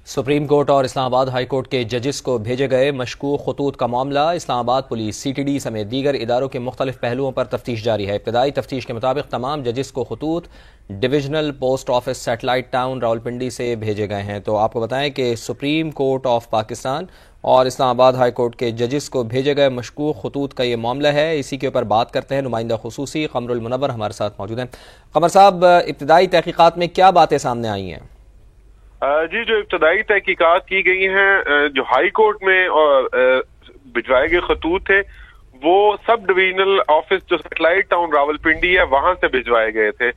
Supreme court اور اسلام آباد high court کے ججز کو بھیجے گئے مشکوک خطوط کا معاملہ اسلام آباد پولیس سی ٹی ڈی سمیت دیگر اداروں کے مختلف پہلوؤں پر تفتیش جاری ہے۔ ابتدائی تفتیش کے مطابق تمام ججز کو خطوط divisional post office satellite town Rawalpindi سے بھیجے گئے ہیں۔ تو آپ کو بتائیں کہ سپریم کورٹ آف پاکستان اور اسلام آباد ہائی کورٹ کے ججز کو بھیجے گئے مشکوک خطوط کا یہ معاملہ ہے۔ اسی کے اوپر بات کرتے ہیں، نمائندہ خصوصی قمر المنور ہمارے ساتھ موجود ہیں۔ قمر صاحب، ابتدائی تحقیقات میں کیا باتیں سامنے آئی ہیں؟ جی، جو ابتدائی تحقیقات کی گئی ہیں، جو ہائی کورٹ میں بھجوائے گئے خطوط تھے وہ سب ڈویژنل آفس جو سیٹلائٹ ٹاؤن راولپنڈی ہے وہاں سے بھجوائے گئے تھے۔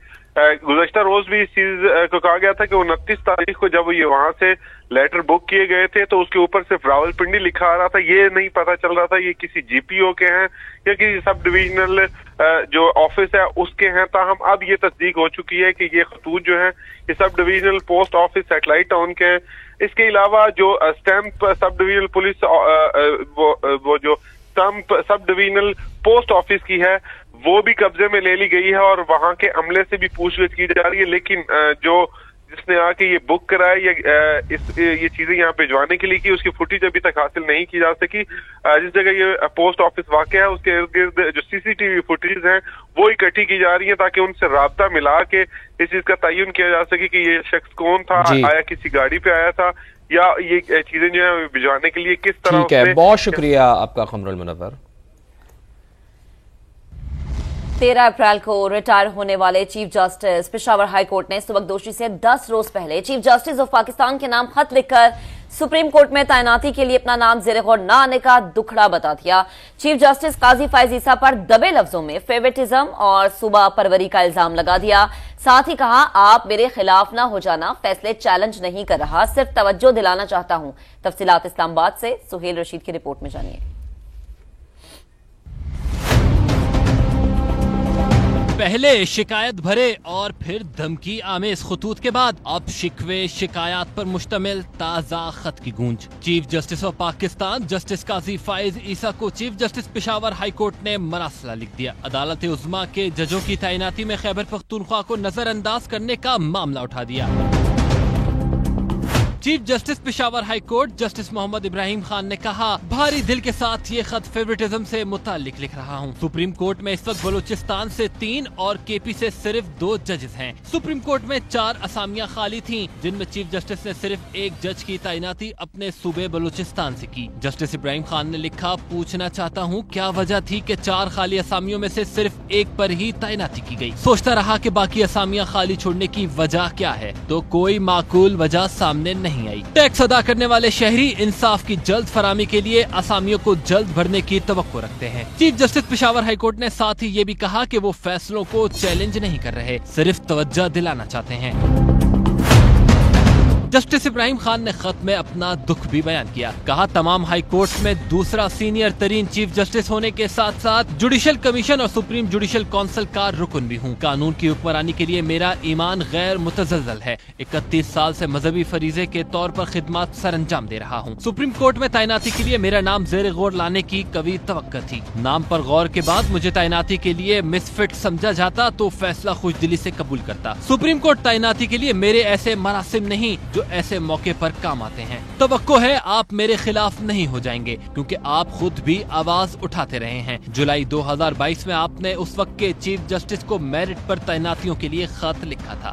گزشتہ روز بھی اس چیز کو کہا گیا تھا کہ 29 تاریخ کو جب یہ وہاں سے لیٹر بک کیے گئے تھے تو اس کے اوپر صرف راولپنڈی لکھا آ رہا تھا، یہ نہیں پتا چل رہا تھا یہ کسی جی پی او کے ہیں یا کسی سب ڈویژنل جو آفس ہے اس کے ہیں۔ تاہم اب یہ تصدیق ہو چکی ہے کہ یہ خطوط جو ہیں یہ sub divisional post office satellite town کے ہیں۔ اس کے علاوہ جو اسٹیمپ سب ڈویژنل پولیس وہ جو stamp sub divisional post office کی ہے وہ بھی قبضے میں لے لی گئی ہے اور وہاں کے عملے سے بھی پوچھ گچھ کی جا رہی ہے، لیکن جس نے آ کے یہ بک کرائے یا یہ چیزیں یہاں بھجوانے کے لیے کی، اس کی فوٹیج ابھی تک حاصل نہیں کی جا سکی۔ جس جگہ یہ پوسٹ آفس واقع ہے اس کے ارد گرد جو سی سی ٹی وی فوٹیج ہیں وہ اکٹھی کی جا رہی ہیں تاکہ ان سے رابطہ ملا کے اس چیز کا تعین کیا جا سکے کہ یہ شخص کون تھا، آیا کسی گاڑی پہ آیا تھا یا یہ چیزیں جو ہیں بھجوانے کے لیے کس طرح۔ ٹھیک ہے، بہت شکریہ آپ کا قمر المنور۔ 13 اپریل کو ریٹائر ہونے والے chief justice Peshawar high court نے سبکدوشی سے 10 روز پہلے چیف جسٹس آف پاکستان کے نام خط لکھ کر سپریم کورٹ میں تعیناتی کے لیے اپنا نام زیر غور نہ آنے کا دکھڑا بتا دیا۔ چیف جسٹس قاضی فائز عیسیٰ پر دبے لفظوں میں فیورٹزم اور صوبہ پروری کا الزام لگا دیا، ساتھ ہی کہا آپ میرے خلاف نہ ہو جانا، فیصلے چیلنج نہیں کر رہا، صرف توجہ دلانا چاہتا ہوں۔ تفصیلات اسلام آباد سے سہیل رشید کی رپورٹ میں جانیے۔ پہلے شکایت بھرے اور پھر دھمکی آمیز خطوط کے بعد اب شکوے شکایات پر مشتمل تازہ خط کی گونج۔ Chief justice of Pakistan justice قاضی فائز عیسیٰ کو chief justice Peshawar high court نے مراسلہ لکھ دیا۔ عدالت عظمیٰ کے ججوں کی تعیناتی میں خیبر پختونخوا کو نظر انداز کرنے کا معاملہ اٹھا دیا۔ Chief justice Peshawar high court justice Muhammad Ibrahim Khan نے کہا، بھاری دل کے ساتھ یہ خط فیورٹزم سے متعلق لکھ رہا ہوں۔ سپریم کورٹ میں اس وقت بلوچستان سے 3 اور کے پی سے صرف 2 ججز ہیں۔ سپریم کورٹ میں 4 اسامیاں خالی تھیں جن میں چیف جسٹس نے صرف 1 جج کی تعیناتی اپنے صوبے بلوچستان سے کی۔ جسٹس ابراہیم خان نے لکھا، پوچھنا چاہتا ہوں کیا وجہ تھی کہ 4 خالی اسامیوں میں سے صرف 1 پر ہی تعیناتی کی گئی؟ سوچتا رہا کہ باقی اسامیاں خالی چھوڑنے کی وجہ کیا ہے تو کوئی معقول وجہ سامنے نہیں آئی۔ ٹیکس ادا کرنے والے شہری انصاف کی جلد فراہمی کے لیے اسامیوں کو جلد بھرنے کی توقع رکھتے ہیں۔ Chief justice Peshawar high court نے ساتھ ہی یہ بھی کہا کہ وہ فیصلوں کو چیلنج نہیں کر رہے، صرف توجہ دلانا چاہتے ہیں۔ جسٹس ابراہیم خان نے خط میں اپنا دکھ بھی بیان کیا، کہا تمام ہائی کورٹ میں دوسرا سینئر ترین چیف جسٹس ہونے کے ساتھ ساتھ جوڈیشل کمیشن اور سپریم جوڈیشل کونسل کا رکن بھی ہوں۔ قانون کی حکمرانی کے لیے میرا ایمان غیر متزلزل ہے۔ 31 سال سے مذہبی فریضے کے طور پر خدمات سر انجام دے رہا ہوں۔ سپریم کورٹ میں تعیناتی کے لیے میرا نام زیر غور لانے کی قوی توقع تھی۔ نام پر غور کے بعد مجھے تعیناتی کے لیے مس فٹ سمجھا جاتا تو فیصلہ خوش دلی سے قبول کرتا۔ سپریم کورٹ تعیناتی کے لیے میرے ایسے مراسم نہیں جو ایسے موقع پر کام آتے ہیں۔ توقع ہے آپ میرے خلاف نہیں ہو جائیں گے کیونکہ آپ خود بھی آواز اٹھاتے رہے ہیں۔ جولائی 2022 میں آپ نے اس وقت کے چیف جسٹس کو میرٹ پر تعیناتیوں کے لیے خط لکھا تھا۔